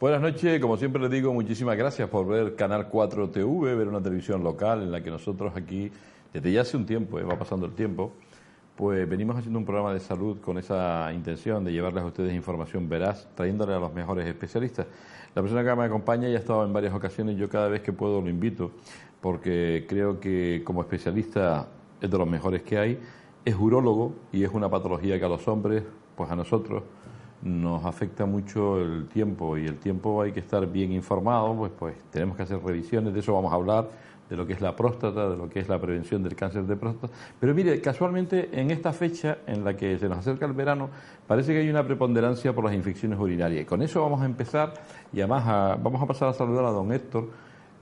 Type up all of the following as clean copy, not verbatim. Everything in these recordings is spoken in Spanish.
Buenas noches, como siempre les digo, muchísimas gracias por ver Canal 4 TV, ver una televisión local en la que nosotros aquí, desde ya hace un tiempo, va pasando el tiempo, pues venimos haciendo un programa de salud con esa intención de llevarles a ustedes información veraz, trayéndole a los mejores especialistas. La persona que me acompaña ya ha estado en varias ocasiones, yo cada vez que puedo lo invito, porque creo que como especialista es de los mejores que hay, es urólogo y es una patología que a los hombres, pues a nosotros, nos afecta mucho el tiempo, y el tiempo hay que estar bien informado, pues tenemos que hacer revisiones, de eso vamos a hablar, de lo que es la próstata, de lo que es la prevención del cáncer de próstata. Pero mire, casualmente en esta fecha en la que se nos acerca el verano, parece que hay una preponderancia por las infecciones urinarias. Y con eso vamos a empezar, y además vamos a pasar a saludar a don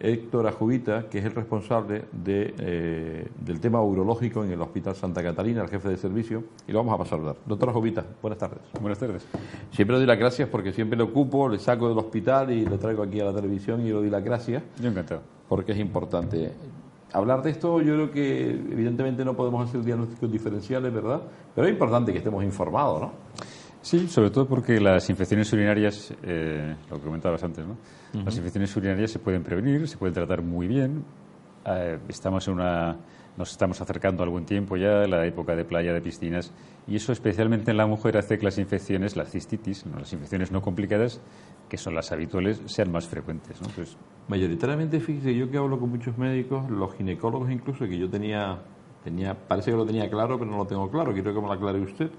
Héctor Ajubita, que es el responsable del tema urológico en el Hospital Santa Catalina, el jefe de servicio, y lo vamos a pasar a saludar. Doctor Ajubita, buenas tardes. Buenas tardes. Siempre le doy las gracias porque siempre le ocupo, le saco del hospital y le traigo aquí a la televisión y le doy las gracias. Yo encantado. Porque es importante. Hablar de esto, yo creo que evidentemente no podemos hacer diagnósticos diferenciales, ¿verdad? Pero es importante que estemos informados, ¿no? Sí, sobre todo porque las infecciones urinarias, lo que comentabas antes, ¿no? Uh-huh. Las infecciones urinarias se pueden prevenir, se pueden tratar muy bien. Nos estamos acercando a algún tiempo ya, la época de playa, de piscinas, y eso especialmente en la mujer hace que las infecciones, la cistitis, ¿no? Las infecciones no complicadas, que son las habituales, sean más frecuentes, ¿no? Pues, mayoritariamente, fíjese, yo que hablo con muchos médicos, los ginecólogos incluso, que yo parece que lo tenía claro, pero no lo tengo claro, quiero que me lo aclare usted.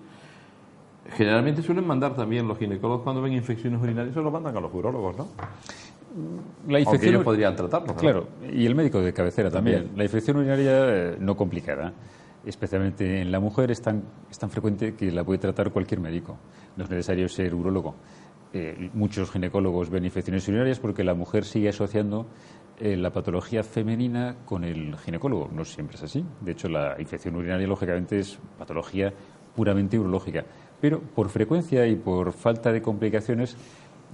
Generalmente suelen mandar también los ginecólogos cuando ven infecciones urinarias, se lo mandan a los urólogos, ¿no? La infección, aunque ellos podrían tratarlo, ¿no? Claro, y el médico de cabecera también. La infección urinaria no complicada, especialmente en la mujer, es tan frecuente que la puede tratar cualquier médico. No es necesario ser urólogo. Muchos ginecólogos ven infecciones urinarias porque la mujer sigue asociando la patología femenina con el ginecólogo. No siempre es así. De hecho, la infección urinaria, lógicamente, es patología puramente urológica. Pero por frecuencia y por falta de complicaciones,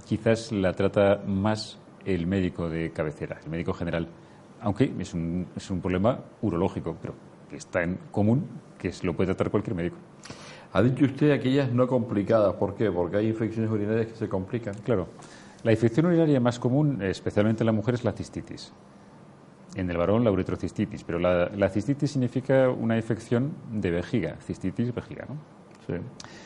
quizás la trata más el médico de cabecera, el médico general. Aunque es un problema urológico, pero que está en común, que lo puede tratar cualquier médico. Ha dicho usted aquellas no complicadas. ¿Por qué? Porque hay infecciones urinarias que se complican. Claro. La infección urinaria más común, especialmente en la mujer, es la cistitis. En el varón, la uretrocistitis. Pero la cistitis significa una infección de vejiga. Cistitis, vejiga, ¿no? Sí.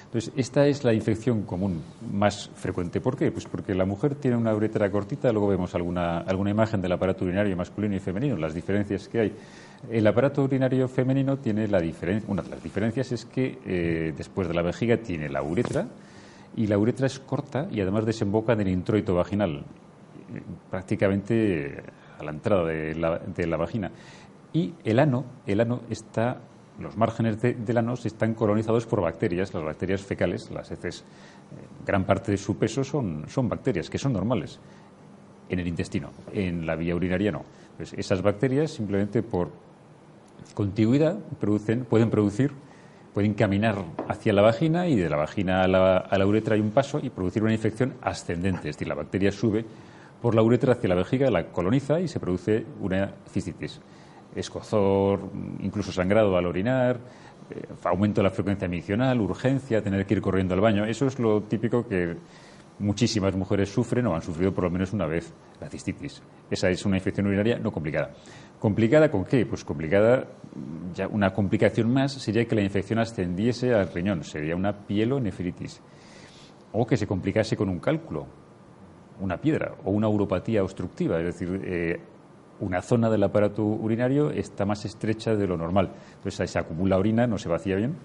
Entonces, esta es la infección común más frecuente. ¿Por qué? Pues porque la mujer tiene una uretra cortita, luego vemos alguna imagen del aparato urinario masculino y femenino, las diferencias que hay. El aparato urinario femenino tiene una de las diferencias es que después de la vejiga tiene la uretra, y la uretra es corta y además desemboca en el introito vaginal, prácticamente a la entrada de la vagina. Y el ano está... Los márgenes del ano están colonizados por bacterias, las bacterias fecales, las heces, gran parte de su peso son bacterias, que son normales en el intestino, en la vía urinaria no. Pues esas bacterias, simplemente por contigüidad, pueden caminar hacia la vagina, y de la vagina a la uretra hay un paso y producir una infección ascendente, es decir, la bacteria sube por la uretra hacia la vejiga, la coloniza y se produce una cistitis. Escozor, incluso sangrado al orinar, aumento de la frecuencia miccional, urgencia, tener que ir corriendo al baño. Eso es lo típico que muchísimas mujeres sufren o han sufrido por lo menos una vez, la cistitis. Esa es una infección urinaria no complicada. ¿Complicada con qué? Pues complicada, ya una complicación más sería que la infección ascendiese al riñón, sería una pielonefritis, o que se complicase con un cálculo, una piedra, o una uropatía obstructiva, es decir, una zona del aparato urinario está más estrecha de lo normal. Entonces ahí se acumula orina, no se vacía bien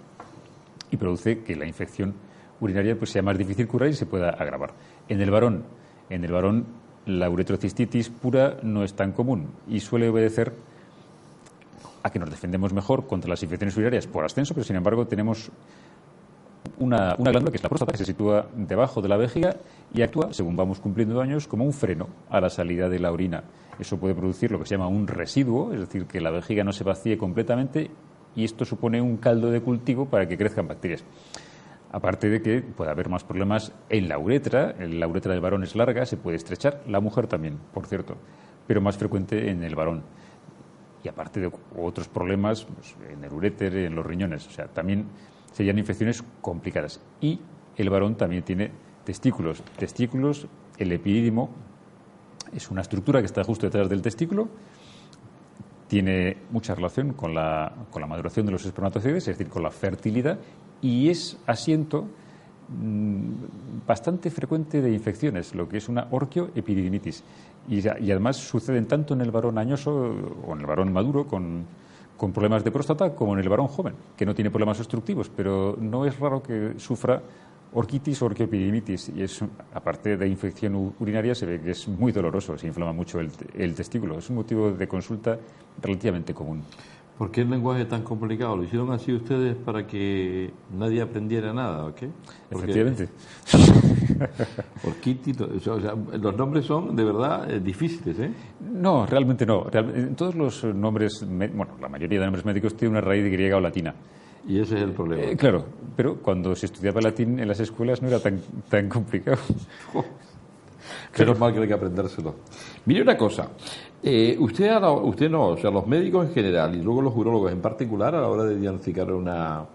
y produce que la infección urinaria pues sea más difícil curar y se pueda agravar. En el varón la uretrocistitis pura no es tan común y suele obedecer a que nos defendemos mejor contra las infecciones urinarias por ascenso, pero sin embargo tenemos una glándula que es la próstata, que se sitúa debajo de la vejiga y actúa, según vamos cumpliendo años, como un freno a la salida de la orina. Eso puede producir lo que se llama un residuo, es decir, que la vejiga no se vacíe completamente, y esto supone un caldo de cultivo para que crezcan bacterias. Aparte de que puede haber más problemas en la uretra del varón es larga, se puede estrechar, la mujer también, por cierto, pero más frecuente en el varón. Y aparte de otros problemas pues, en el uréter, en los riñones, o sea, también serían infecciones complicadas. Y el varón también tiene testículos El epidídimo es una estructura que está justo detrás del testículo, tiene mucha relación con la maduración de los espermatozoides, es decir, con la fertilidad, y es asiento bastante frecuente de infecciones, lo que es una orquioepididimitis. Y además suceden tanto en el varón añoso o en el varón maduro con problemas de próstata como en el varón joven, que no tiene problemas obstructivos, pero no es raro que sufra orquitis o orquioepididimitis, y es, aparte de infección urinaria, se ve que es muy doloroso, se inflama mucho el testículo. Es un motivo de consulta relativamente común. ¿Por qué el lenguaje es tan complicado? ¿Lo hicieron así ustedes para que nadie aprendiera nada o qué? Efectivamente. Orquitis, o sea, los nombres son de verdad difíciles, ¿eh? No, realmente no. Todos los nombres, bueno, la mayoría de nombres médicos tienen una raíz griega o latina. Y ese es el problema. Claro, pero cuando se estudiaba latín en las escuelas no era tan complicado. Menos mal que hay que aprendérselo. Mire una cosa, usted no, o sea, los médicos en general y luego los urólogos en particular, a la hora de diagnosticar una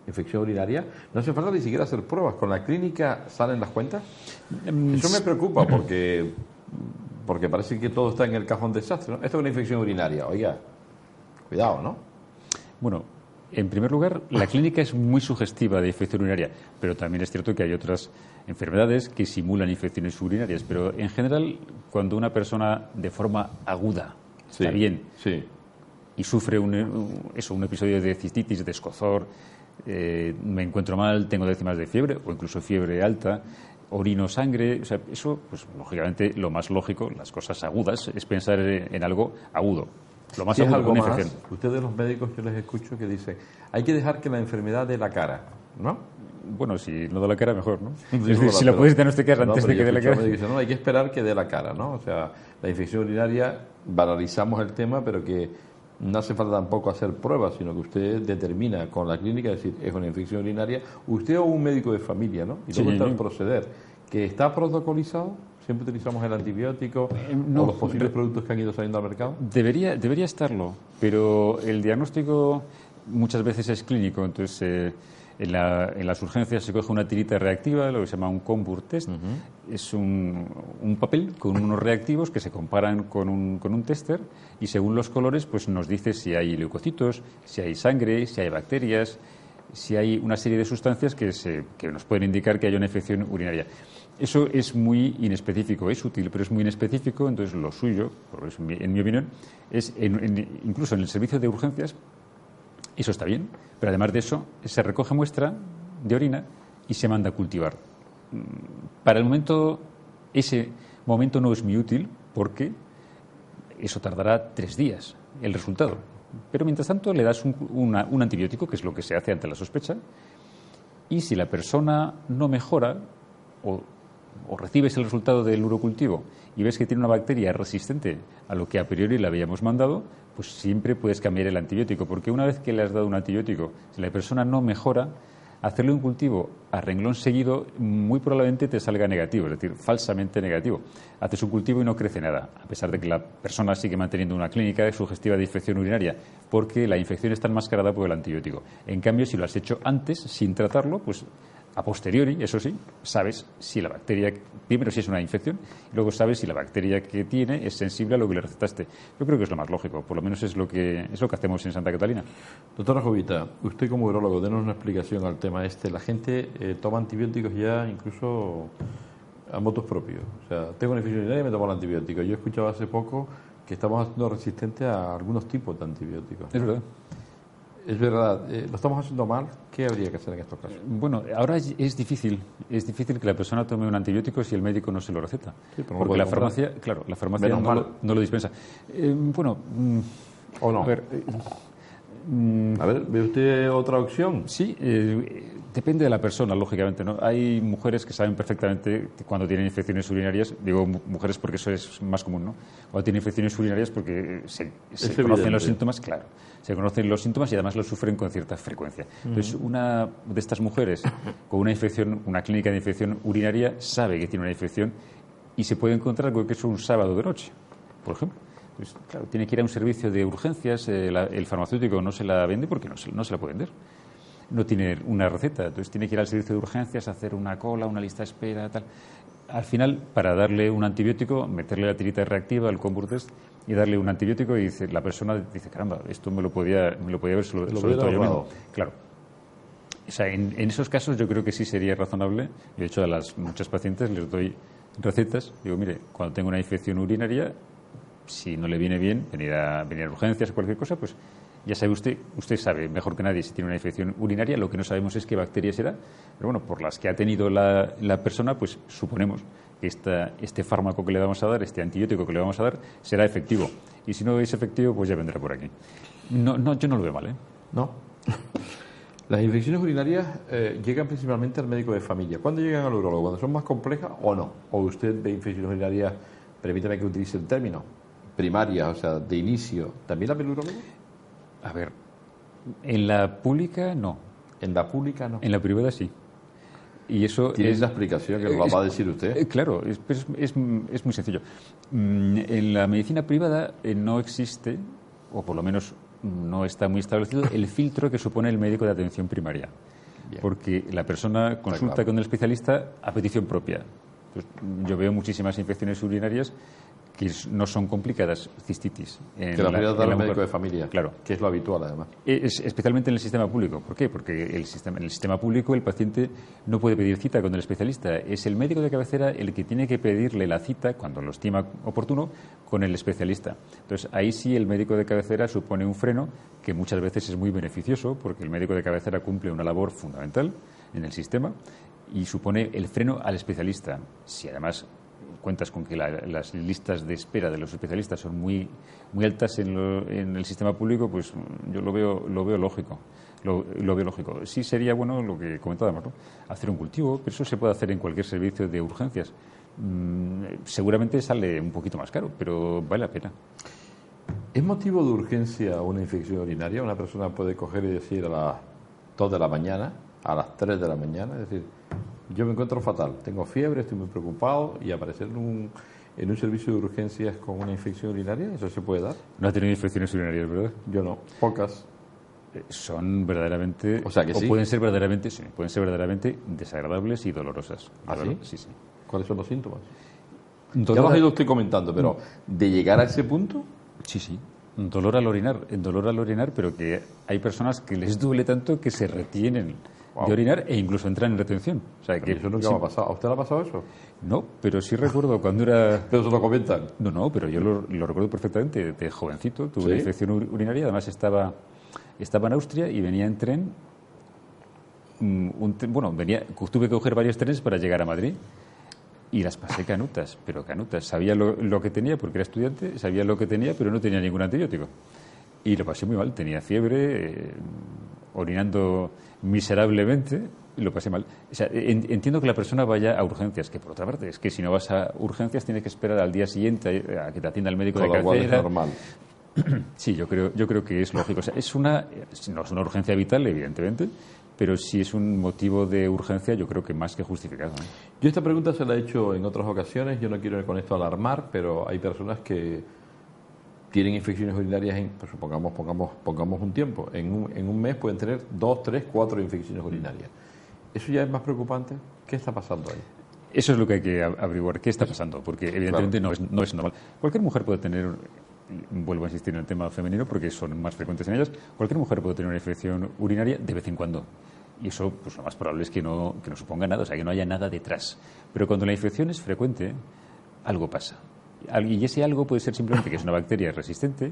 infección urinaria, no hace falta ni siquiera hacer pruebas. ¿Con la clínica salen las cuentas? Eso me preocupa porque parece que todo está en el cajón desastre, ¿no? Esto es una infección urinaria, oiga, cuidado, ¿no? Bueno, en primer lugar, la clínica es muy sugestiva de infección urinaria, pero también es cierto que hay otras enfermedades que simulan infecciones urinarias. Pero en general, cuando una persona de forma aguda está bien y sufre un episodio de cistitis, de escozor, me encuentro mal, tengo décimas de fiebre o incluso fiebre alta, orino sangre, o sea, eso, pues lógicamente lo más lógico, las cosas agudas, es pensar en algo agudo. Lo más es algo más. Ustedes los médicos, yo les escucho que dicen, hay que dejar que la enfermedad dé la cara, ¿no? Bueno, si no da la cara, mejor, ¿no? Si la puedes diagnosticar antes de que dé la cara. Dicen, no, hay que esperar que dé la cara, ¿no? O sea, la infección urinaria, banalizamos el tema, pero que no hace falta tampoco hacer pruebas, sino que usted determina con la clínica, es decir, es una infección urinaria, usted o un médico de familia, ¿no? Y luego está el proceder, que está protocolizado. ¿Siempre utilizamos el antibiótico o los posibles productos que han ido saliendo al mercado? Debería estarlo, pero el diagnóstico muchas veces es clínico. Entonces, en las urgencias se coge una tirita reactiva, lo que se llama un Combur test. Es un papel con unos reactivos que se comparan con un tester y según los colores pues nos dice si hay leucocitos, si hay sangre, si hay bacterias, si hay una serie de sustancias que nos pueden indicar que hay una infección urinaria. Eso es muy inespecífico, es útil, pero es muy inespecífico. Entonces, lo suyo, en mi opinión, es incluso en el servicio de urgencias, eso está bien, pero además de eso, se recoge muestra de orina y se manda a cultivar. Para el momento, ese momento no es muy útil porque eso tardará 3 días, el resultado. Pero mientras tanto, le das un antibiótico, que es lo que se hace ante la sospecha, y si la persona no mejora o recibes el resultado del urocultivo y ves que tiene una bacteria resistente a lo que a priori le habíamos mandado, pues siempre puedes cambiar el antibiótico, porque una vez que le has dado un antibiótico, si la persona no mejora, hacerle un cultivo a renglón seguido muy probablemente te salga negativo, es decir, falsamente negativo. Haces un cultivo y no crece nada, a pesar de que la persona sigue manteniendo una clínica sugestiva de infección urinaria, porque la infección está enmascarada por el antibiótico. En cambio, si lo has hecho antes, sin tratarlo, pues a posteriori, eso sí, sabes si la bacteria, primero si es una infección, y luego sabes si la bacteria que tiene es sensible a lo que le recetaste. Yo creo que es lo más lógico, por lo menos es lo que hacemos en Santa Catalina. Doctora Jovita, usted como urólogo, denos una explicación al tema este. La gente toma antibióticos ya incluso a motus propios. O sea, tengo una infección urinaria y me tomo el antibiótico. Yo he escuchado hace poco que estamos haciendo resistentes a algunos tipos de antibióticos. Es verdad. Es verdad, lo estamos haciendo mal. ¿Qué habría que hacer en estos casos? Bueno, ahora es difícil que la persona tome un antibiótico si el médico no se lo receta. Sí, pero porque la farmacia, no lo dispensa. ¿O no? A ver, ¿ve usted otra opción? Sí, depende de la persona, lógicamente, ¿no? Hay mujeres que saben perfectamente cuando tienen infecciones urinarias, digo mujeres porque eso es más común, ¿no? Cuando tienen infecciones urinarias porque se conocen los síntomas, claro. Se conocen los síntomas y además los sufren con cierta frecuencia. Entonces, una de estas mujeres con una infección, una clínica de infección urinaria, sabe que tiene una infección y se puede encontrar con que es un sábado de noche, por ejemplo. Pues, claro, tiene que ir a un servicio de urgencias, el farmacéutico no se la vende porque no se la puede vender. no tiene una receta. Entonces tiene que ir al servicio de urgencias, hacer una cola, una lista de espera, tal. Al final, para darle un antibiótico, meterle la tirita reactiva, el Comburtest, y darle un antibiótico, y dice, la persona dice, caramba, esto me lo podía haber solucionado yo mismo. Claro. O sea, en esos casos yo creo que sí sería razonable. Yo, de hecho, a las muchas pacientes les doy recetas. Digo, mire, cuando tengo una infección urinaria, si no le viene bien venir a urgencias o cualquier cosa, pues ya sabe usted sabe mejor que nadie si tiene una infección urinaria. Lo que no sabemos es qué bacteria será. Pero bueno, por las que ha tenido la persona, pues suponemos que este fármaco que le vamos a dar, este antibiótico que le vamos a dar, será efectivo. Y si no es efectivo, pues ya vendrá por aquí. No, yo no lo veo mal, ¿eh? No. Las infecciones urinarias llegan principalmente al médico de familia. ¿Cuándo llegan al urólogo? ¿Cuando son más complejas o no? ¿O usted ve infecciones urinarias, permítame que utilice el término, primarias, o sea, de inicio, también la ve el urólogo? A ver, en la pública no. En la pública no. En la privada sí. Y eso ¿Tiene una explicación que nos la va a decir usted? Claro, es muy sencillo. En la medicina privada no existe, o por lo menos no está muy establecido, el filtro que supone el médico de atención primaria. Bien. Porque la persona consulta con el especialista a petición propia. Entonces, yo veo muchísimas infecciones urinarias que no son complicadas, cistitis. Que la puede dar el médico de familia, claro, que es lo habitual además. Especialmente en el sistema público. ¿Por qué? Porque en el sistema público el paciente no puede pedir cita con el especialista. Es el médico de cabecera el que tiene que pedirle la cita, cuando lo estima oportuno, con el especialista. Entonces, ahí sí el médico de cabecera supone un freno que muchas veces es muy beneficioso, porque el médico de cabecera cumple una labor fundamental en el sistema y supone el freno al especialista. Si además cuentas con que las listas de espera de los especialistas son muy altas en el sistema público, pues yo lo veo lógico. Lo veo lógico. Sí sería bueno lo que comentábamos, ¿no? Hacer un cultivo, pero eso se puede hacer en cualquier servicio de urgencias. Seguramente sale un poquito más caro, pero vale la pena. ¿Es motivo de urgencia una infección urinaria? Una persona puede coger y decir a las 2 de la mañana, a las 3 de la mañana, es decir, yo me encuentro fatal, tengo fiebre, estoy muy preocupado, y aparecer en un servicio de urgencias con una infección urinaria, ¿eso se puede dar? No ha tenido infecciones urinarias, ¿verdad? Yo no, pocas. Son verdaderamente, o sea que sí, pueden ser verdaderamente desagradables y dolorosas. ¿Ah, sí? Sí, sí. ¿Cuáles son los síntomas? Ya los he ido usted comentando, pero ¿de llegar a ese punto? Sí, sí. Dolor al orinar, pero que hay personas que les duele tanto que se retienen de orinar e incluso entran en retención. O sea, que eso nunca me ha pasado. ¿A usted le ha pasado eso? No, pero sí recuerdo cuando era... Pero se lo comentan. No, pero yo lo recuerdo perfectamente. De jovencito tuve una infección urinaria, además estaba en Austria y venía en tren. Tuve que coger varios trenes para llegar a Madrid. Y las pasé canutas, pero canutas. Sabía lo que tenía porque era estudiante, sabía lo que tenía, pero no tenía ningún antibiótico. Y lo pasé muy mal. Tenía fiebre, orinando miserablemente, y lo pasé mal. O sea, entiendo que la persona vaya a urgencias, que por otra parte es que si no vas a urgencias tienes que esperar al día siguiente a que te atienda el médico de cabecera. Es normal. Sí, yo creo que es lógico. O sea, no es una urgencia vital, evidentemente, pero si es un motivo de urgencia, yo creo que más que justificado, ¿no? Yo esta pregunta se la he hecho en otras ocasiones. Yo no quiero con esto alarmar, pero hay personas que tienen infecciones urinarias, pues pongamos un tiempo. En un mes pueden tener 2, 3, 4 infecciones urinarias. ¿Eso ya es más preocupante? ¿Qué está pasando ahí? Eso es lo que hay que averiguar. ¿Qué está pasando? Porque evidentemente no es normal. Cualquier mujer puede tener, vuelvo a insistir en el tema femenino porque son más frecuentes en ellas, cualquier mujer puede tener una infección urinaria de vez en cuando. Y eso, pues lo más probable es que no suponga nada, o sea, que no haya nada detrás. Pero cuando la infección es frecuente, algo pasa. Y ese algo puede ser simplemente que es una bacteria resistente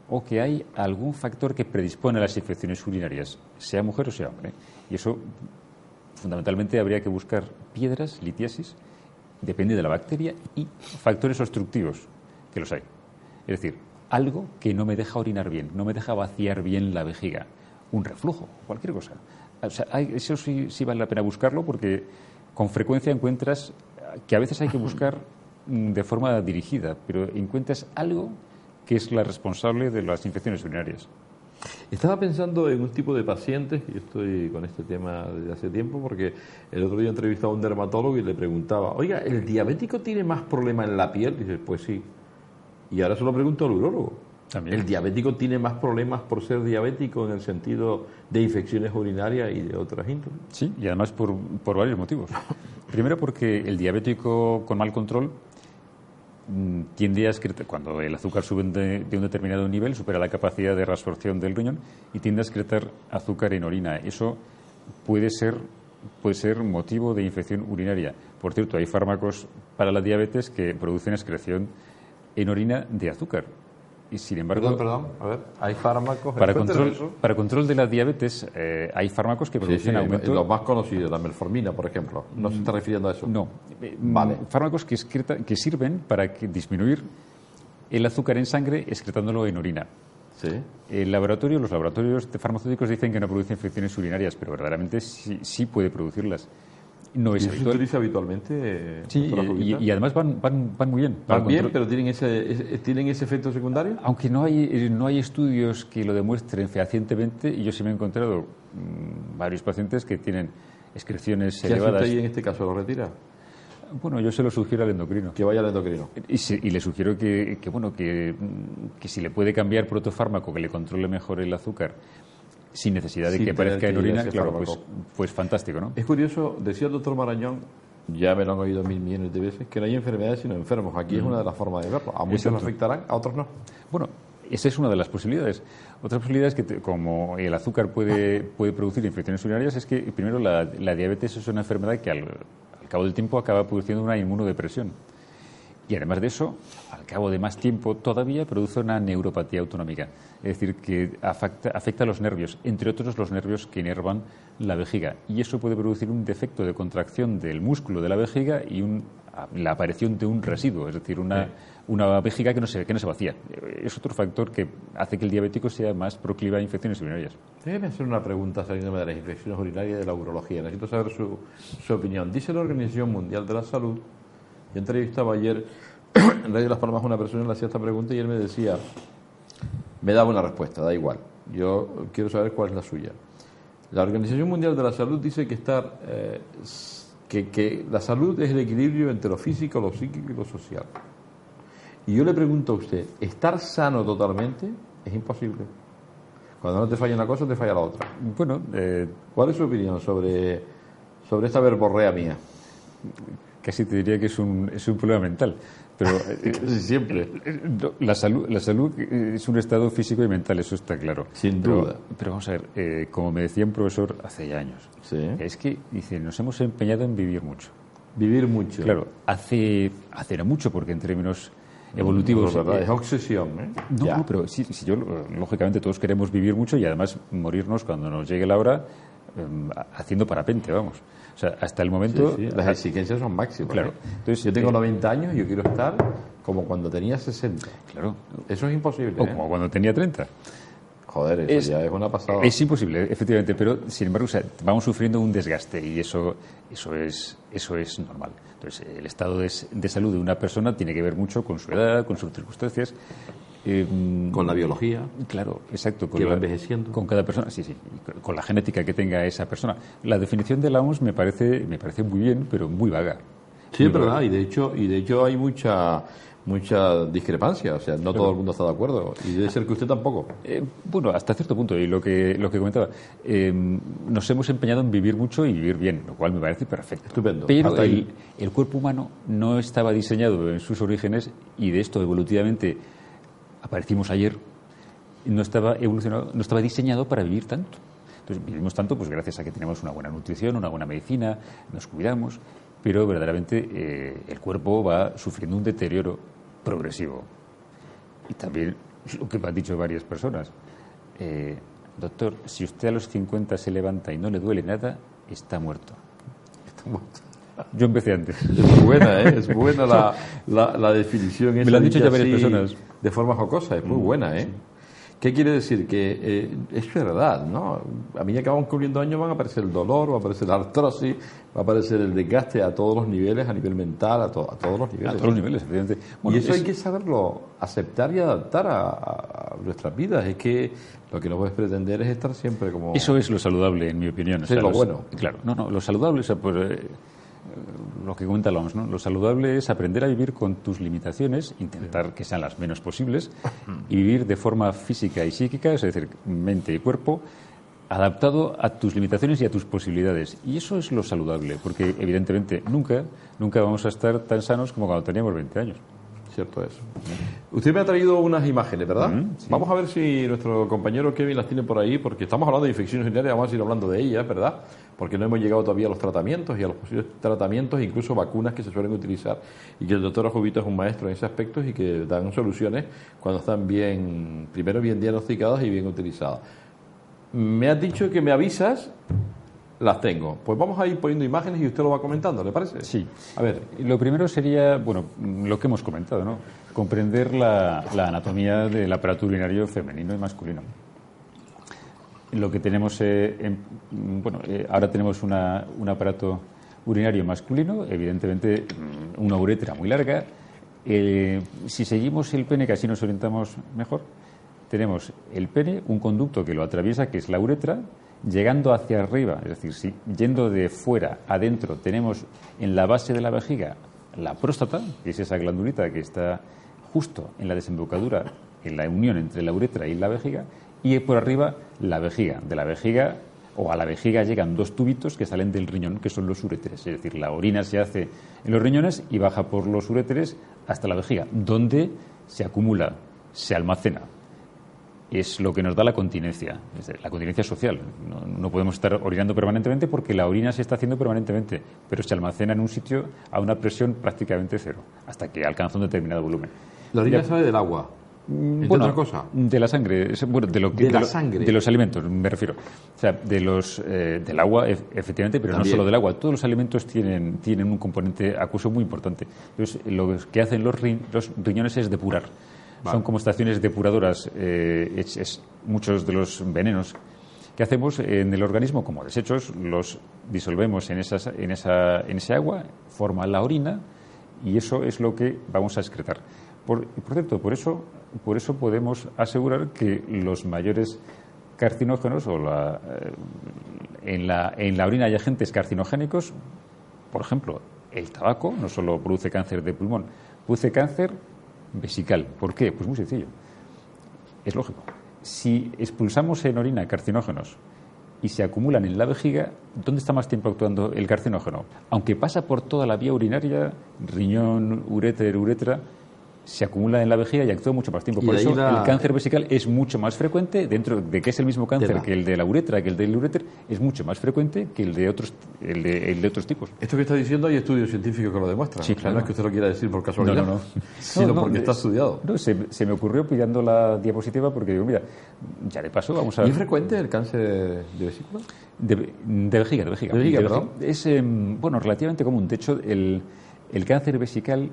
o que hay algún factor que predispone a las infecciones urinarias, sea mujer o sea hombre. Y eso, fundamentalmente, habría que buscar piedras, litiasis, depende de la bacteria, y factores obstructivos, que los hay. Es decir, algo que no me deja orinar bien, no me deja vaciar bien la vejiga, un reflujo, cualquier cosa. O sea, eso sí vale la pena buscarlo porque con frecuencia encuentras que a veces hay que buscar de forma dirigida, pero encuentras algo que es la responsable de las infecciones urinarias. Estaba pensando en un tipo de pacientes, y estoy con este tema desde hace tiempo, porque el otro día entrevistaba a un dermatólogo y le preguntaba, oiga, ¿el diabético tiene más problema en la piel? Y dice, pues sí. Y ahora se lo pregunto al urólogo. También. ¿El diabético tiene más problemas por ser diabético en el sentido de infecciones urinarias y de otras índoles? Sí, y además por varios motivos. Primero porque el diabético con mal control tiende a excretar, cuando el azúcar sube de un determinado nivel, supera la capacidad de reabsorción del riñón y tiende a excretar azúcar en orina. Eso puede ser motivo de infección urinaria. Por cierto, hay fármacos para la diabetes que producen excreción en orina de azúcar. Y sin embargo, Perdón, a ver, hay fármacos para control de la diabetes hay fármacos que producen aumento. Los más conocidos, la metformina, por ejemplo. ¿No se está refiriendo a eso? No. Vale. Fármacos que sirven para disminuir el azúcar en sangre excretándolo en orina. Sí. Los laboratorios farmacéuticos dicen que no produce infecciones urinarias, pero verdaderamente sí puede producirlas. No es ¿Y eso se habitual. utiliza habitualmente? Sí, y además van muy bien. Van bien, pero ¿tienen ese efecto secundario? Aunque no hay estudios que lo demuestren fehacientemente, y yo sí me he encontrado varios pacientes que tienen excreciones ¿Qué hace elevadas. usted ahí en este caso? ¿Lo retira? Bueno, yo se lo sugiero al endocrino. Que vaya al endocrino. Y le sugiero que si le puede cambiar por otro fármaco que le controle mejor el azúcar sin necesidad de Sin que aparezca tener en que ir a orina, ese claro, fármaco. pues fantástico, ¿no? Es curioso, decía el doctor Marañón, ya me lo han oído 1.000 millones de veces, que no hay enfermedades sino enfermos. Aquí es una de las formas de verlo. A muchos nos afectarán, a otros no. Bueno, esa es una de las posibilidades. Otra posibilidad es que, como el azúcar puede producir infecciones urinarias, es que, primero, la diabetes es una enfermedad que al cabo del tiempo acaba produciendo una inmunodepresión. Y además de eso, al cabo de más tiempo todavía produce una neuropatía autonómica. Es decir, que afecta a los nervios, entre otros los nervios que inervan la vejiga. Y eso puede producir un defecto de contracción del músculo de la vejiga y la aparición de un residuo, es decir, una vejiga que no se vacía. Es otro factor que hace que el diabético sea más proclive a infecciones urinarias. Déjeme hacer una pregunta saliéndome de las infecciones urinarias y de la urología. Necesito saber su opinión. Dice la Organización Mundial de la Salud, yo entrevistaba ayer en Radio Las Palmas a una persona, le hacía esta pregunta y él me decía, me daba una respuesta, da igual. Yo quiero saber cuál es la suya. La Organización Mundial de la Salud dice que que la salud es el equilibrio entre lo físico, lo psíquico y lo social. Y yo le pregunto a usted, ¿estar sano totalmente? Es imposible. Cuando no te falla una cosa, te falla la otra. Bueno, ¿Cuál es su opinión sobre esta verborrea mía? casi te diría que es un problema mental. Pero Casi siempre. la salud es un estado físico y mental, eso está claro. Sin duda. Pero vamos a ver, como me decía un profesor hace ya años, Sí. es que, dice, nos hemos empeñado en vivir mucho. Vivir mucho. Claro, hace no mucho, porque en términos evolutivos... Es verdad, es obsesión, ¿eh? No, Ya. no, pero sí, yo, lógicamente todos queremos vivir mucho y además morirnos cuando nos llegue la hora haciendo parapente, vamos. O sea, hasta el momento... Sí, sí, las exigencias son máximas. Claro. ¿eh? Entonces, yo tengo 90 años y yo quiero estar como cuando tenía 60. Claro. Eso es imposible. O ¿eh? como cuando tenía 30. Joder, eso ya es una pasada. Es imposible, efectivamente, pero sin embargo, o sea, vamos sufriendo un desgaste y eso es normal. Entonces, el estado de salud de una persona tiene que ver mucho con su edad, con sus circunstancias. Con la biología. Claro, exacto. Que va envejeciendo. Con cada persona, sí, y con la genética que tenga esa persona. La definición de la OMS me parece muy bien, pero muy vaga. Sí, es verdad, y de hecho hay mucha discrepancia, o sea, no todo el mundo está de acuerdo, y debe ser que usted tampoco. Bueno, hasta cierto punto, y lo que comentaba, nos hemos empeñado en vivir mucho y vivir bien, lo cual me parece perfecto. Estupendo. Pero Hasta ahí. el cuerpo humano no estaba diseñado en sus orígenes, y de esto evolutivamente aparecimos ayer, no estaba evolucionado, no estaba diseñado para vivir tanto. Entonces vivimos tanto pues gracias a que tenemos una buena nutrición, una buena medicina, nos cuidamos, pero verdaderamente el cuerpo va sufriendo un deterioro progresivo. Y también lo que me han dicho varias personas, doctor, si usted a los 50 se levanta y no le duele nada, está muerto. Está muerto. Yo empecé antes. Es buena, ¿eh? Es buena la definición. Me lo han dicho ya varias así, personas. De forma jocosa, es muy buena, ¿eh? Sí. ¿Qué quiere decir? Que es verdad, ¿no? A medida que vamos cumpliendo años van a aparecer el dolor, va a aparecer la artrosis, va a aparecer el desgaste a todos los niveles, a nivel mental, a todos los niveles. A todos los niveles, efectivamente. Bueno, y eso hay que saberlo aceptar y adaptar a nuestras vidas. Es que lo que no puedes pretender es estar siempre como... Eso es lo saludable, en mi opinión. Sí, lo bueno. Claro, no, lo saludable, o sea, pues... lo que comenta la OMS, ¿no? Lo saludable es aprender a vivir con tus limitaciones, intentar que sean las menos posibles, y vivir de forma física y psíquica, es decir, mente y cuerpo, adaptado a tus limitaciones y a tus posibilidades. Y eso es lo saludable, porque evidentemente nunca vamos a estar tan sanos como cuando teníamos 20 años. Cierto es. Usted me ha traído unas imágenes, ¿verdad? Sí. Vamos a ver si nuestro compañero Kevin las tiene por ahí, porque estamos hablando de infecciones urinarias, vamos a ir hablando de ellas, ¿verdad? Porque no hemos llegado todavía a los tratamientos y a los posibles tratamientos, incluso vacunas que se suelen utilizar, y que el doctor Jovito es un maestro en ese aspecto y que dan soluciones cuando están primero bien diagnosticadas y bien utilizadas. Me has dicho que me avisas. Las tengo. Pues vamos a ir poniendo imágenes y usted lo va comentando, ¿le parece? Sí. A ver. Lo primero sería, bueno, lo que hemos comentado, ¿no? Comprender la anatomía del aparato urinario femenino y masculino. Lo que tenemos, ahora tenemos un aparato urinario masculino, evidentemente una uretra muy larga. Si seguimos el pene, que así nos orientamos mejor, tenemos el pene, un conducto que lo atraviesa, que es la uretra, llegando hacia arriba, es decir, si yendo de fuera adentro, tenemos en la base de la vejiga la próstata, que es esa glandulita que está justo en la desembocadura, en la unión entre la uretra y la vejiga, y por arriba la vejiga. De la vejiga o a la vejiga llegan dos tubitos que salen del riñón, que son los uréteres, es decir, la orina se hace en los riñones y baja por los uréteres hasta la vejiga, donde se acumula, se almacena. Es lo que nos da la continencia social. No podemos estar orinando permanentemente porque la orina se está haciendo permanentemente, pero se almacena en un sitio a una presión prácticamente cero, hasta que alcanza un determinado volumen. La orina sale del agua. ¿Otra cosa? De la sangre, de los alimentos, me refiero. O sea, del agua, efectivamente, pero también. No solo del agua. Todos los alimentos tienen un componente acuoso muy importante. Entonces, lo que hacen los riñones es depurar. Vale. Son como estaciones depuradoras. Muchos de los venenos que hacemos en el organismo como desechos los disolvemos en ese agua, forma la orina y eso es lo que vamos a excretar. Por cierto, por eso podemos asegurar que los mayores carcinógenos en la orina hay agentes carcinogénicos, por ejemplo, el tabaco no solo produce cáncer de pulmón, produce cáncer vesical. ¿Por qué? Pues muy sencillo. Es lógico. Si expulsamos en orina carcinógenos y se acumulan en la vejiga, ¿dónde está más tiempo actuando el carcinógeno? Aunque pasa por toda la vía urinaria, riñón, uretra, se acumula en la vejiga y actúa mucho más tiempo. Por eso el cáncer vesical es mucho más frecuente, dentro de que es el mismo cáncer que el de la uretra, que el del uréter, es mucho más frecuente que el de otros tipos. Esto que está diciendo hay estudios científicos que lo demuestran. Sí, claro. No es que usted lo quiera decir por casualidad, sino porque está estudiado. No, se me ocurrió pillando la diapositiva porque digo, mira, ya de paso vamos a... ¿Y es frecuente el cáncer de vesícula? De vejiga. ¿De vejiga, perdón? Es, relativamente común. De hecho, el cáncer vesical...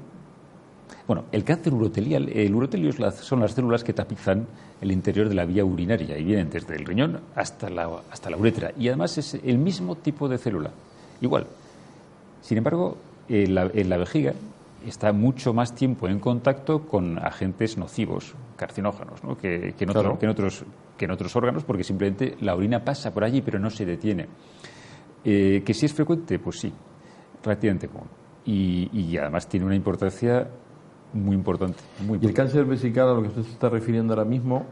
Bueno, el cáncer urotelial, el urotelio son las células que tapizan el interior de la vía urinaria y vienen desde el riñón hasta la uretra. Y además es el mismo tipo de célula, igual. Sin embargo, en la vejiga está mucho más tiempo en contacto con agentes nocivos, carcinógenos, ¿no? que en otros órganos, porque simplemente la orina pasa por allí pero no se detiene. ¿Que sí es frecuente? Pues sí, relativamente común. Y además tiene una importancia muy importante. ¿Y el cáncer vesical a lo que usted se está refiriendo ahora mismo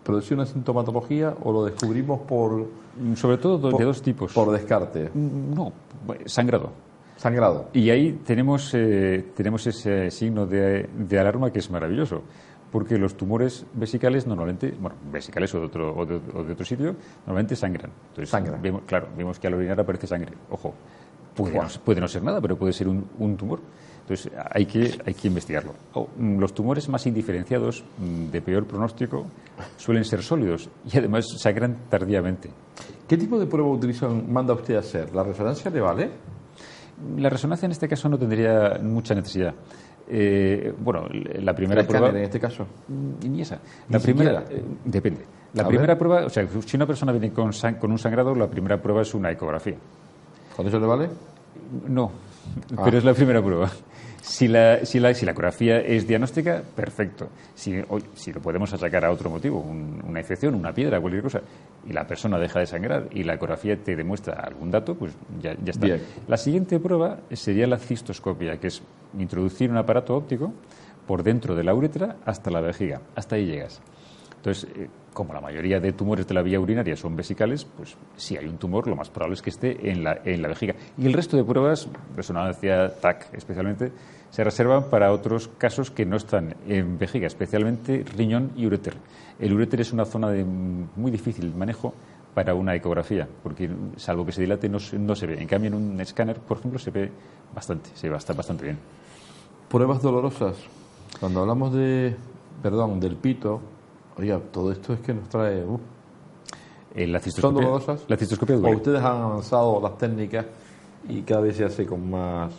produce una sintomatología o lo descubrimos sobre todo de dos tipos? Por descarte. No, sangrado. Sangrado. Y ahí tenemos ese signo de alarma que es maravilloso, porque los tumores vesicales normalmente, vesicales o de otro sitio, normalmente sangran. Entonces, sangran. Vemos que al orinar aparece sangre. Ojo, puede no ser nada, pero puede ser un tumor. Entonces hay que investigarlo. Los tumores más indiferenciados, de peor pronóstico, suelen ser sólidos y además sangran tardíamente. ¿Qué tipo de prueba manda usted a hacer? ¿La resonancia le vale? La resonancia en este caso no tendría mucha necesidad. La primera prueba... en este caso? Ni esa. La primera... depende. La primera prueba, o sea, si una persona viene con un sangrado, la primera prueba es una ecografía. ¿Con eso le vale? No, pero es la primera prueba. Si la ecografía es diagnóstica, perfecto. Si lo podemos achacar a otro motivo, una infección, una piedra, cualquier cosa, y la persona deja de sangrar y la ecografía te demuestra algún dato, pues ya está. Bien. La siguiente prueba sería la cistoscopia, que es introducir un aparato óptico por dentro de la uretra hasta la vejiga. Hasta ahí llegas. Entonces, como la mayoría de tumores de la vía urinaria son vesicales, pues si hay un tumor, lo más probable es que esté en la vejiga. Y el resto de pruebas, resonancia, TAC especialmente, se reservan para otros casos que no están en vejiga, especialmente riñón y uréter. El uréter es una zona de muy difícil manejo para una ecografía, porque salvo que se dilate no se ve. En cambio, en un escáner, por ejemplo, se ve bastante bien. Pruebas dolorosas. Cuando hablamos del pito, oiga, todo esto es que nos trae... ¿Son dolorosas? La cistoscopia duele. ¿O ustedes han avanzado las técnicas y cada vez se hace con más...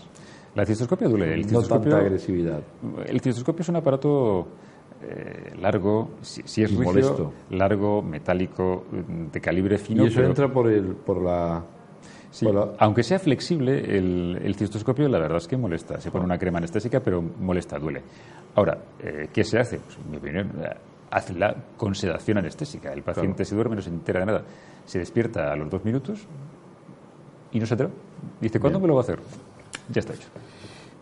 La cistoscopia duele. No tanta agresividad. El cistoscopio es un aparato largo, si es rígido, molesto, largo, metálico, de calibre fino. Y eso entra por la... Sí, aunque sea flexible, el cistoscopio la verdad es que molesta. Se pone una crema anestésica, pero molesta, duele. Ahora, ¿qué se hace? Pues, en mi opinión, hazla con sedación anestésica. El paciente se duerme, no se entera de nada. Se despierta a los 2 minutos y no se entera. Dice, ¿cuándo me lo va a hacer? Ya está hecho.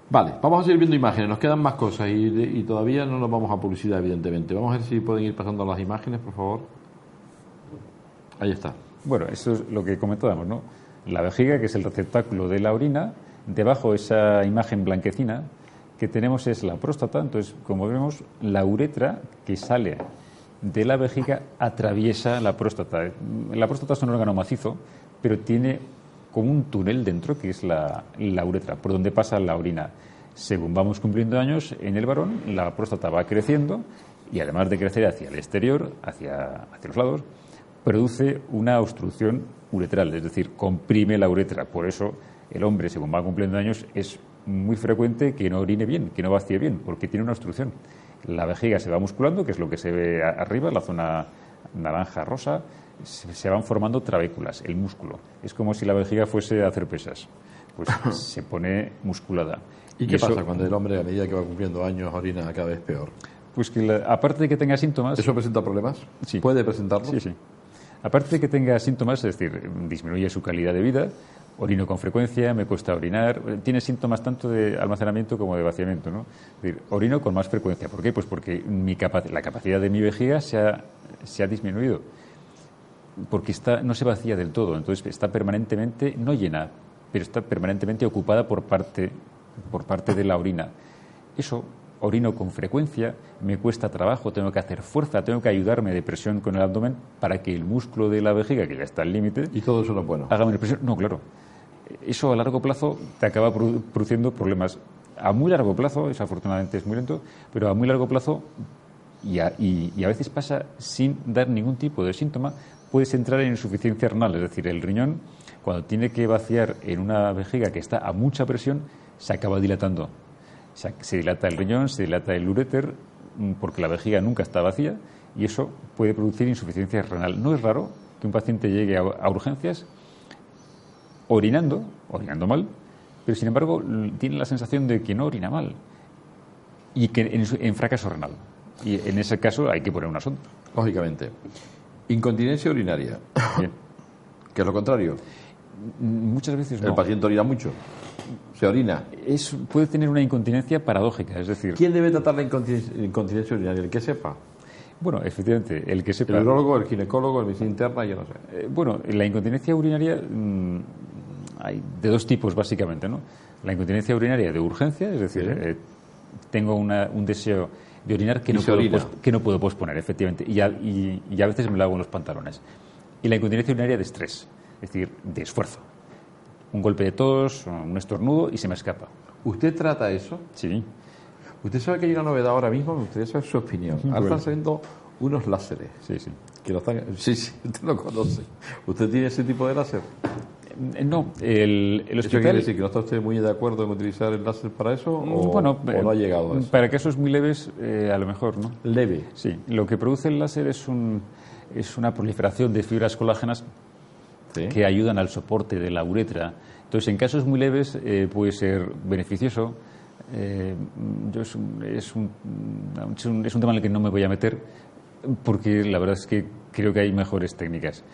Vale, vamos a seguir viendo imágenes. Nos quedan más cosas y todavía no nos vamos a publicidad, evidentemente. Vamos a ver si pueden ir pasando las imágenes, por favor. Ahí está. Bueno, eso es lo que comentábamos, ¿no? La vejiga, que es el receptáculo de la orina. Debajo, esa imagen blanquecina que tenemos es la próstata. Entonces, como vemos, la uretra que sale de la vejiga atraviesa la próstata. La próstata es un órgano macizo, pero tiene como un túnel dentro, que es la uretra, por donde pasa la orina. Según vamos cumpliendo años, en el varón la próstata va creciendo y además de crecer hacia el exterior, hacia los lados, produce una obstrucción uretral, es decir, comprime la uretra. Por eso el hombre, según va cumpliendo años, es muy frecuente que no orine bien, que no vacíe bien, porque tiene una obstrucción. La vejiga se va musculando, que es lo que se ve arriba, la zona naranja-rosa, se van formando trabéculas, el músculo. Es como si la vejiga fuese a hacer pesas. Pues se pone musculada. ¿Y qué pasa cuando el hombre, a medida que va cumpliendo años, orina cada vez peor? Pues que aparte de que tenga síntomas... ¿Eso presenta problemas? Sí. ¿Puede presentarlos? Sí, sí. Aparte de que tenga síntomas, es decir, disminuye su calidad de vida, orino con frecuencia, me cuesta orinar, tiene síntomas tanto de almacenamiento como de vaciamiento, ¿no? Es decir, orino con más frecuencia. ¿Por qué? Pues porque la capacidad de mi vejiga se ha disminuido, porque no se vacía del todo, entonces está permanentemente, no llena, pero está permanentemente ocupada por parte de la orina. Eso, orino con frecuencia, me cuesta trabajo, tengo que hacer fuerza, tengo que ayudarme de presión con el abdomen para que el músculo de la vejiga, que ya está al límite... ¿Y todo eso no es bueno? Haga menos presión. No, claro. Eso a largo plazo te acaba produciendo problemas. A muy largo plazo, eso afortunadamente es muy lento, pero a muy largo plazo, y a veces pasa sin dar ningún tipo de síntoma, puedes entrar en insuficiencia renal, es decir, el riñón, cuando tiene que vaciar en una vejiga que está a mucha presión, se acaba dilatando. Se dilata el riñón, se dilata el uréter, porque la vejiga nunca está vacía, y eso puede producir insuficiencia renal. No es raro que un paciente llegue a urgencias orinando mal, pero sin embargo tiene la sensación de que no orina mal y que en fracaso renal. Y en ese caso hay que poner una sonda. Lógicamente. Incontinencia urinaria. Bien. ¿Qué es lo contrario? Muchas veces no. El paciente orina mucho. Se orina. Puede tener una incontinencia paradójica, es decir... ¿Quién debe tratar la incontinencia urinaria? ¿El que sepa? Bueno, efectivamente, el que sepa... ¿El urologo, el ginecólogo, el medicina interna? Yo no sé. Bueno, la incontinencia urinaria hay de dos tipos, básicamente, ¿no? La incontinencia urinaria de urgencia, es decir, tengo un deseo de orinar que no puedo posponer, efectivamente, y a veces me lo hago en los pantalones. Y la incontinencia urinaria de estrés, es decir, de esfuerzo. Un golpe de tos, un estornudo y se me escapa. ¿Usted trata eso? Sí. Usted sabe que hay una novedad ahora mismo, me gustaría saber su opinión. Ahora están saliendo unos láseres. Sí, sí. Sí, usted lo conoce. ¿Usted tiene ese tipo de láser? No, el ¿Eso hospital... quiere decir que no está usted muy de acuerdo en utilizar el láser para eso? ¿O no ha llegado a eso? Para casos muy leves, a lo mejor, ¿no? ¿Leve? Sí. Lo que produce el láser es una proliferación de fibras colágenas que ayudan al soporte de la uretra. Entonces, en casos muy leves puede ser beneficioso es un tema en el que no me voy a meter porque la verdad es que creo que hay mejores técnicas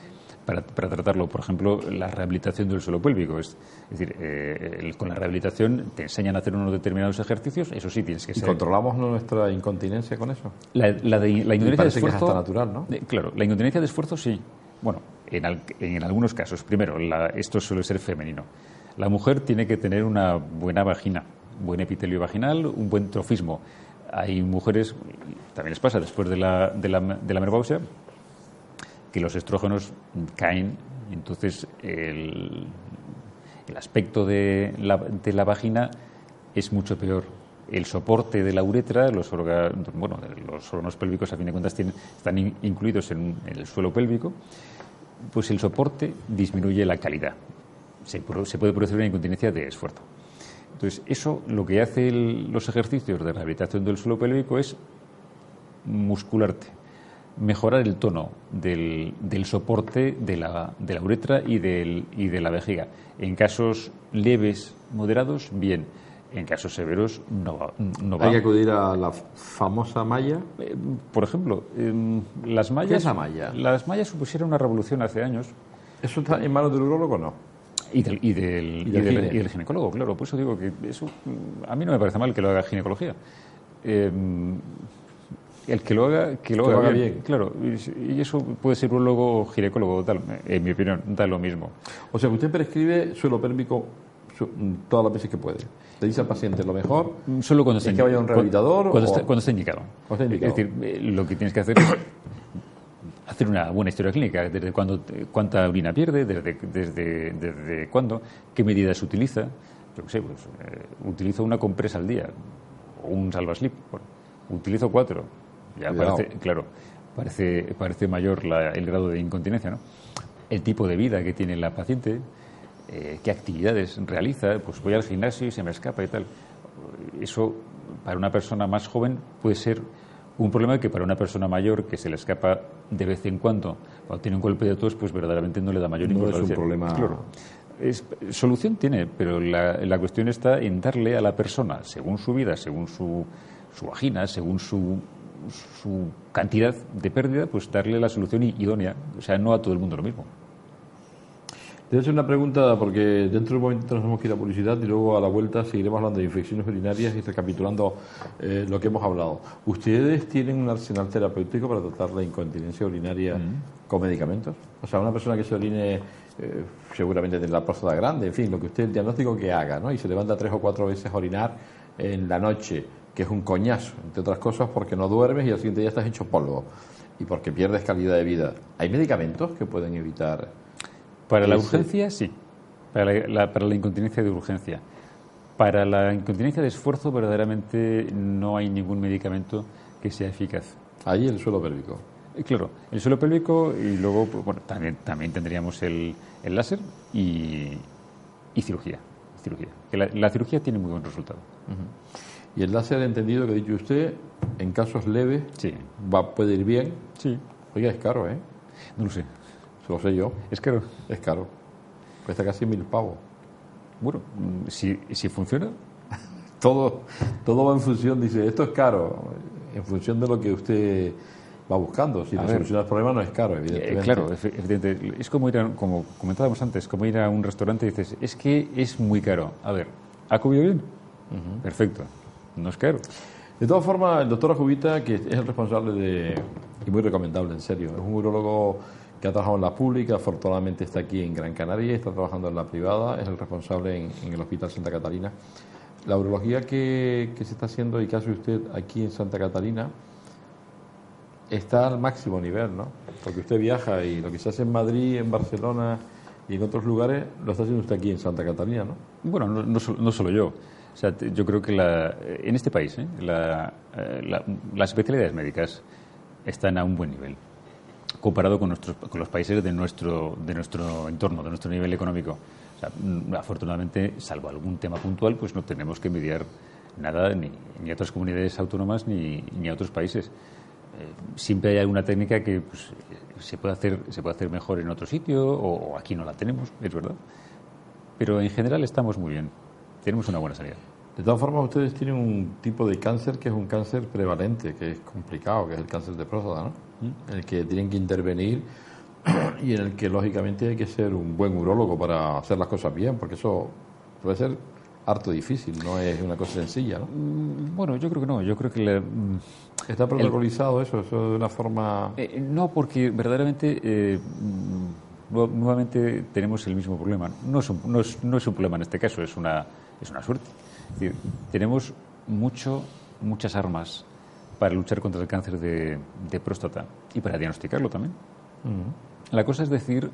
para tratarlo. Por ejemplo, la rehabilitación del suelo pélvico. Es decir, con la rehabilitación te enseñan a hacer unos determinados ejercicios, eso sí tienes que ¿Y ser... controlamos nuestra incontinencia con eso? La incontinencia de esfuerzo... Que es hasta natural, ¿no? Claro, la incontinencia de esfuerzo sí. Bueno, en algunos casos. Primero, esto suele ser femenino. La mujer tiene que tener una buena vagina, buen epitelio vaginal, un buen trofismo. Hay mujeres, también les pasa después de la menopausia, que los estrógenos caen, entonces el aspecto de la vagina es mucho peor. El soporte de la uretra, los órganos pélvicos a fin de cuentas están incluidos en el suelo pélvico, pues el soporte disminuye la calidad. Se puede producir una incontinencia de esfuerzo. Entonces, eso lo que hace los ejercicios de rehabilitación del suelo pélvico es muscularte, mejorar el tono del soporte de la uretra y de la vejiga. En casos leves, moderados, bien. En casos severos, no va. Hay que acudir a la famosa malla. Por ejemplo, las mallas... ¿Qué es la malla? Las mallas supusieron una revolución hace años. ¿Eso está en manos del urólogo o no? Y del ginecólogo, claro. Por eso digo que eso a mí no me parece mal que lo haga ginecología. El que lo haga bien. Claro, y eso puede ser urólogo o ginecólogo, tal, en mi opinión, da lo mismo. O sea, que usted prescribe suelo pélvico todas las veces que puede. Le dice al paciente lo mejor solo cuando es que vaya a un rehabilitador cuando está indicado. Es decir, lo que tienes que hacer es hacer una buena historia clínica, desde cuánta orina pierde, desde cuándo, qué medidas utiliza. Yo qué sé, pues, utilizo una compresa al día o un salvaslip. Bueno, utilizo 4. Ya parece mayor el grado de incontinencia, ¿no? El tipo de vida que tiene la paciente, qué actividades realiza, pues voy al gimnasio y se me escapa y tal. Eso para una persona más joven puede ser un problema que para una persona mayor que se le escapa de vez en cuando tiene un golpe de tos, pues verdaderamente no le da mayor importancia. No es un problema. Claro. Solución tiene, pero la cuestión está en darle a la persona, según su vida, según su vagina, según su cantidad de pérdida, pues darle la solución idónea. O sea, no a todo el mundo lo mismo. Te voy a hacer una pregunta porque dentro de un momento nos tenemos que ir a publicidad y luego a la vuelta seguiremos hablando de infecciones urinarias y recapitulando lo que hemos hablado. ¿Ustedes tienen un arsenal terapéutico para tratar la incontinencia urinaria con medicamentos? O sea, una persona que se orine seguramente tiene la próstata grande, en fin, lo que usted, el diagnóstico que haga, ¿no? Y se levanta 3 o 4 veces a orinar en la noche, que es un coñazo, entre otras cosas porque no duermes y al siguiente día estás hecho polvo y porque pierdes calidad de vida. ¿Hay medicamentos que pueden evitar? Para la urgencia, sí. Para la incontinencia de urgencia. Para la incontinencia de esfuerzo, verdaderamente no hay ningún medicamento que sea eficaz. Ahí el suelo pélvico. Claro, el suelo pélvico y luego, bueno, también tendríamos el láser y cirugía. Que la cirugía tiene muy buen resultado. Uh-huh. Y el láser, entendido que ha dicho usted, en casos leves, sí, puede ir bien. Sí. Oiga, es caro, ¿eh? No lo sé. Lo sé yo. ¿Es caro? Es caro. Cuesta casi 1.000 pavos. Bueno, si funciona. Todo va en función, dice, esto es caro, en función de lo que usted va buscando. Si le soluciona el problema no es caro, evidentemente. Claro, evidentemente. Es como como comentábamos antes, como ir a un restaurante y dices, es que es muy caro. A ver, ¿ha comido bien? Uh-huh. Perfecto. No es caro. De todas formas, el doctor Ajubita, que es el responsable y muy recomendable, en serio, es un urólogo que ha trabajado en la pública, afortunadamente está aquí en Gran Canaria, está trabajando en la privada, es el responsable en el Hospital Santa Catalina. La urología que se está haciendo y que hace usted aquí en Santa Catalina está al máximo nivel, ¿no? Porque usted viaja y lo que se hace en Madrid, en Barcelona y en otros lugares, lo está haciendo usted aquí en Santa Catalina, ¿no? Bueno, no solo yo. O sea, yo creo que en este país las especialidades médicas están a un buen nivel comparado con los países de nuestro entorno, de nuestro nivel económico. O sea, afortunadamente, salvo algún tema puntual, pues no tenemos que envidiar nada ni a otras comunidades autónomas ni a otros países. Siempre hay alguna técnica que pues, se puede hacer mejor en otro sitio o aquí no la tenemos, es verdad. Pero en general estamos muy bien. Tenemos una buena sanidad. De todas formas, ustedes tienen un tipo de cáncer que es un cáncer prevalente, que es complicado, que es el cáncer de próstata, ¿no? En el que tienen que intervenir y en el que, lógicamente, hay que ser un buen urólogo para hacer las cosas bien, porque eso puede ser harto difícil, no es una cosa sencilla, ¿no? Bueno, yo creo que no. Yo creo que ¿Está protocolizado eso de una forma...? no, porque verdaderamente nuevamente tenemos el mismo problema. No es un problema en este caso, es una suerte. Es decir, tenemos muchas armas para luchar contra el cáncer de próstata y para diagnosticarlo también. La cosa es decir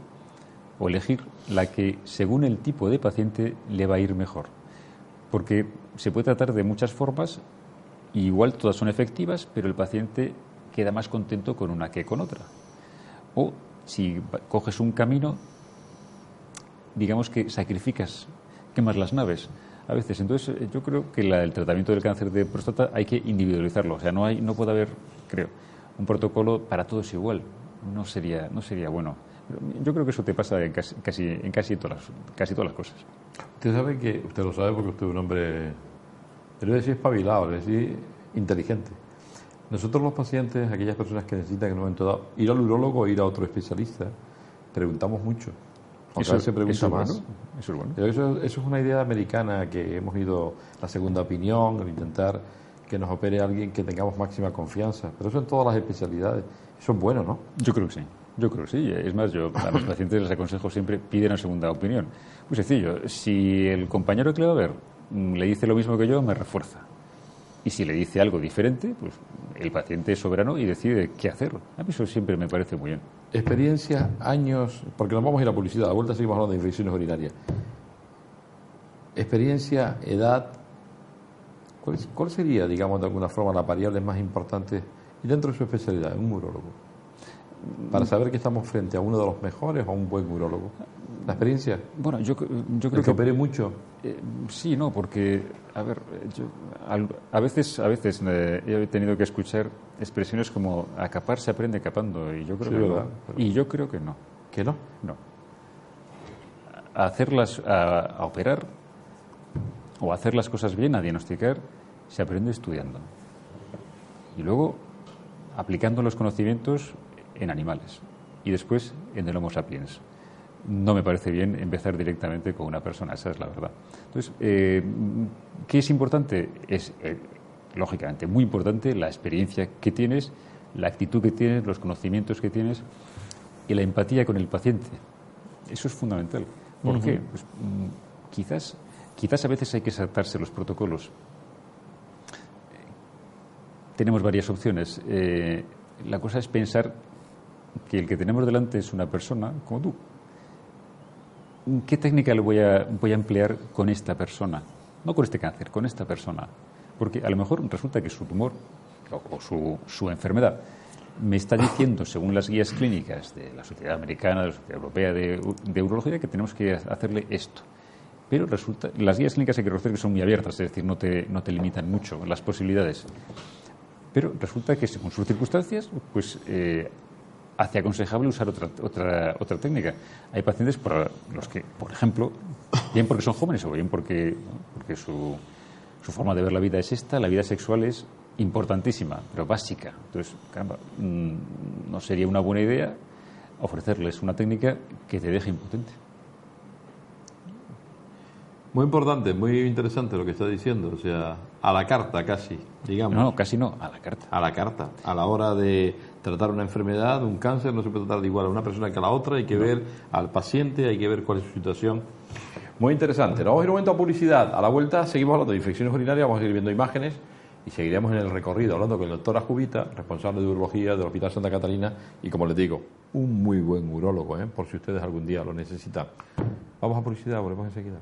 o elegir la que, según el tipo de paciente, le va a ir mejor. Porque se puede tratar de muchas formas, y igual todas son efectivas, pero el paciente queda más contento con una que con otra. O si coges un camino, digamos que sacrificas, quemas las naves a veces. Entonces, yo creo que el tratamiento del cáncer de próstata hay que individualizarlo. O sea, no puede haber, creo, un protocolo para todos igual. No sería bueno. Yo creo que eso te pasa en casi todas las cosas. Usted sabe que, usted lo sabe porque usted es un hombre, yo le decía espabilado, le decía inteligente. Nosotros los pacientes, aquellas personas que necesitan en un momento dado ir al urólogo o ir a otro especialista, preguntamos mucho. Aunque a veces se pregunta más. Bueno, eso es bueno. Pero eso es una idea americana que hemos ido la segunda opinión, el intentar que nos opere alguien que tengamos máxima confianza. Pero eso en todas las especialidades. Eso es bueno, ¿no? Yo creo que sí. Es más, yo a mis pacientes les aconsejo siempre piden una segunda opinión. Muy sencillo. Si el compañero que le va a ver le dice lo mismo que yo, me refuerza. Y si le dice algo diferente, pues el paciente es soberano y decide qué hacer. A mí eso siempre me parece muy bien. Experiencia, años, porque nos vamos a ir a publicidad, a la vuelta seguimos hablando de infecciones urinarias. Experiencia, edad, ¿cuál sería, digamos, de alguna forma, la variable más importante y dentro de su especialidad, un urólogo? Para saber que estamos frente a uno de los mejores o a un buen urólogo. ¿La experiencia? Bueno, yo creo que opere mucho. Sí, no, porque, a ver, a veces he tenido que escuchar expresiones como a capar se aprende capando, y yo creo que ¿verdad? no. Y yo creo que no. ¿Que no? No. A operar o a hacer las cosas bien, a diagnosticar, se aprende estudiando. Y luego aplicando los conocimientos en animales y después en el Homo sapiens. No me parece bien empezar directamente con una persona, esa es la verdad. Entonces, ¿qué es importante? Es, lógicamente, muy importante la experiencia que tienes, la actitud que tienes, los conocimientos que tienes y la empatía con el paciente. Eso es fundamental. ¿Por qué? Pues, quizás a veces hay que saltarse los protocolos. Tenemos varias opciones. La cosa es pensar que el que tenemos delante es una persona como tú. ¿Qué técnica le voy a emplear con esta persona? No con este cáncer, con esta persona. Porque a lo mejor resulta que su tumor o su enfermedad me está diciendo, según las guías clínicas de la Sociedad Americana, de la Sociedad Europea de Urología, que tenemos que hacerle esto. Pero resulta, las guías clínicas hay que reconocer que son muy abiertas, es decir, no te limitan mucho las posibilidades. Pero resulta que según sus circunstancias, pues hace aconsejable usar otra técnica. Hay pacientes para los que, por ejemplo, bien porque son jóvenes o bien porque su forma de ver la vida es esta, la vida sexual es importantísima, pero básica. Entonces, caramba, no sería una buena idea ofrecerles una técnica que te deje impotente. Muy importante, muy interesante lo que está diciendo, o sea, a la carta casi, digamos. No, casi no, a la carta. A la carta. A la hora de tratar una enfermedad, un cáncer, no se puede tratar de igual a una persona que a la otra, hay que ver al paciente, hay que ver cuál es su situación. Muy interesante. Nos vamos a ir un momento a publicidad. A la vuelta seguimos hablando de infecciones urinarias, vamos a seguir viendo imágenes y seguiremos en el recorrido hablando con el doctor Ajubita, responsable de urología del Hospital Santa Catalina y, como les digo, un muy buen urólogo, por si ustedes algún día lo necesitan. Vamos a publicidad, volvemos enseguida.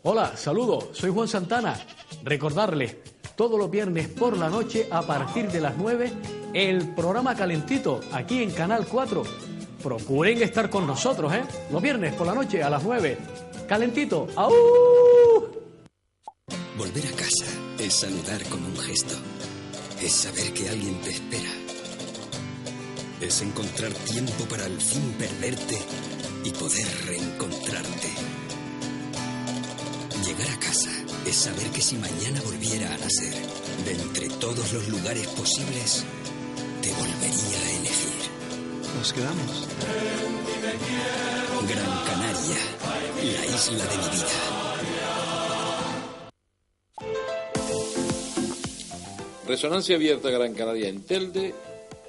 Hola, saludos, soy Juan Santana. Recordarles, todos los viernes por la noche a partir de las 9, el programa Calentito, aquí en Canal 4. Procuren estar con nosotros, los viernes por la noche a las 9. Calentito, ¡au! Volver a casa es saludar con un gesto. Es saber que alguien te espera. Es encontrar tiempo para al fin perderte y poder reencontrarte. Llegar a casa es saber que si mañana volviera a nacer, de entre todos los lugares posibles, te volvería a elegir. Nos quedamos. Gran Canaria, la isla de mi vida. Resonancia Abierta Gran Canaria en Telde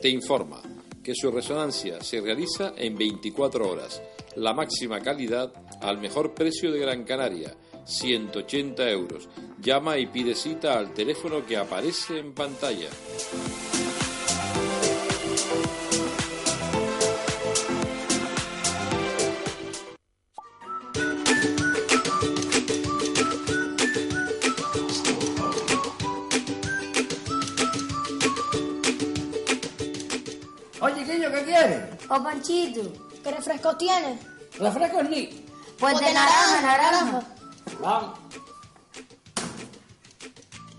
te informa que su resonancia se realiza en 24 horas. La máxima calidad al mejor precio de Gran Canaria, 180 euros. Llama y pide cita al teléfono que aparece en pantalla. Oye, Quillo, ¿qué quieres? O Panchito, ¿qué refrescos tienes? ¿Refrescos ni? Pues de naranja. Vamos.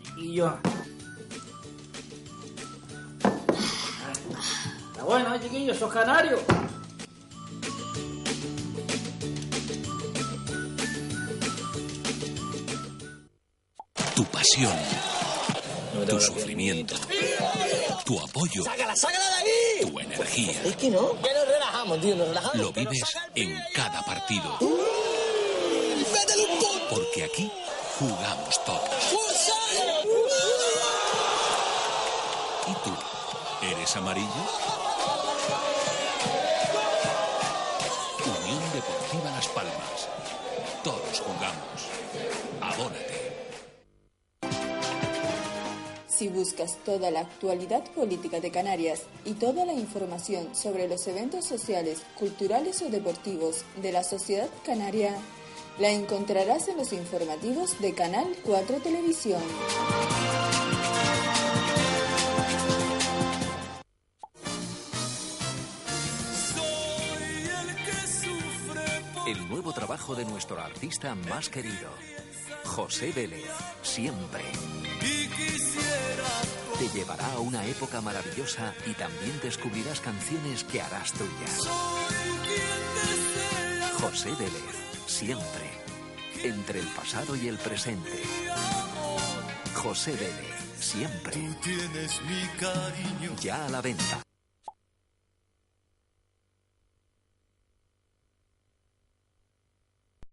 Chiquillo. Está bueno, chiquillo, sos canario. Tu pasión, tu sufrimiento, tu apoyo, ¡Sácala de aquí! tu energía. Es que no, que nos relajamos, tío, nos relajamos. Lo vives en cada partido. ¡Métele un punto! Porque aquí jugamos todos. ¿Y tú? ¿Eres amarillo? Unión Deportiva Las Palmas. Todos jugamos. Abónate. Si buscas toda la actualidad política de Canarias y toda la información sobre los eventos sociales, culturales o deportivos de la sociedad canaria, la encontrarás en los informativos de Canal 4 Televisión. El nuevo trabajo de nuestro artista más querido, José Vélez, siempre. Te llevará a una época maravillosa y también descubrirás canciones que harás tuyas. José Vélez, siempre. Entre el pasado y el presente. José Vélez, siempre. Ya a la venta.